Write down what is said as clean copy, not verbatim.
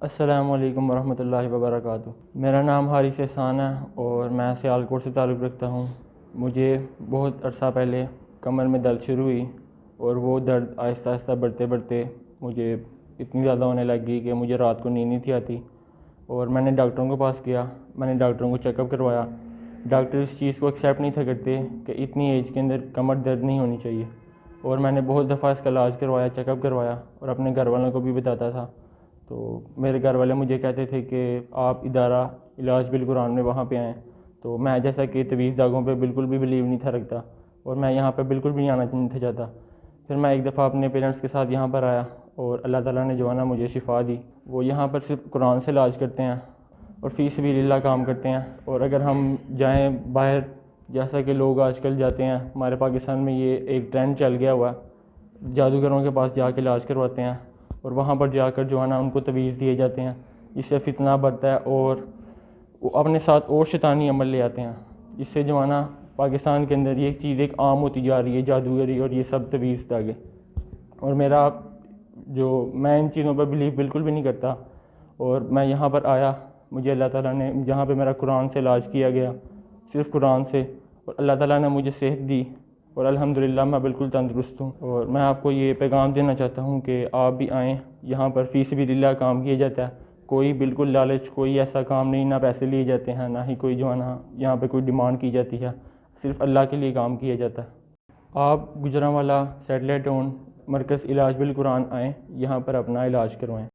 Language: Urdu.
السلام علیکم ورحمۃ اللہ وبرکاتہ۔ میرا نام حارث احسان ہے اور میں سیالکوٹ سے تعلق رکھتا ہوں۔ مجھے بہت عرصہ پہلے کمر میں درد شروع ہوئی اور وہ درد آہستہ آہستہ بڑھتے بڑھتے مجھے اتنی زیادہ ہونے لگ گئی کہ مجھے رات کو نیند نہیں تھی آتی، اور میں نے ڈاکٹروں کے پاس گیا، میں نے ڈاکٹروں کو چیک اپ کروایا۔ ڈاکٹر اس چیز کو ایکسیپٹ نہیں تھا کرتے کہ اتنی ایج کے اندر کمر درد نہیں ہونی چاہیے، اور میں نے بہت دفعہ اس کا علاج کروایا، چیک اپ کروایا، اور اپنے گھر والوں کو بھی بتاتا تھا۔ تو میرے گھر والے مجھے کہتے تھے کہ آپ ادارہ علاج بالقرآن میں وہاں پہ آئیں، تو میں جیسا کہ تویز داغوں پہ بالکل بھی بلیو نہیں تھا رکھتا، اور میں یہاں پہ بالکل بھی نہیں آنا نہیں تھا چاہتا۔ پھر میں ایک دفعہ اپنے پیرنٹس کے ساتھ یہاں پر آیا اور اللہ تعالیٰ نے جو ہے نا مجھے شفا دی۔ وہ یہاں پر صرف قرآن سے علاج کرتے ہیں اور فی سبیل اللہ کام کرتے ہیں، اور اگر ہم جائیں باہر جیسا کہ لوگ آج کل جاتے ہیں، ہمارے پاکستان میں یہ ایک ٹرینڈ چل گیا ہوا ہے، جادوگروں کے پاس جا کے علاج کرواتے ہیں، اور وہاں پر جا کر جو ہے نا ان کو تویز دیے جاتے ہیں، جس سے فتنہ بڑھتا ہے اور وہ اپنے ساتھ اور شیطانی عمل لے آتے ہیں، جس سے جو ہے نا پاکستان کے اندر یہ چیز ایک عام ہوتی جا رہی ہے، جادوگری اور یہ سب تویز داغے۔ اور میں ان چیزوں پر بلیو بالکل بھی نہیں کرتا، اور میں یہاں پر آیا، مجھے اللہ تعالیٰ نے جہاں پہ میرا قرآن سے علاج کیا گیا، صرف قرآن سے، اور اللہ تعالیٰ نے مجھے صحت دی، اور الحمدللہ میں بالکل تندرست ہوں۔ اور میں آپ کو یہ پیغام دینا چاہتا ہوں کہ آپ بھی آئیں، یہاں پر فی سبیل اللہ کام کیا جاتا ہے، کوئی بالکل لالچ، کوئی ایسا کام نہیں، نہ پیسے لیے جاتے ہیں، نہ ہی کوئی جو ہے نا یہاں پہ کوئی ڈیمانڈ کی جاتی ہے، صرف اللہ کے لیے کام کیا جاتا ہے۔ آپ گجرانوالہ سیٹلائٹ ٹاؤن مرکز علاج بالقرآن آئیں، یہاں پر اپنا علاج کروائیں۔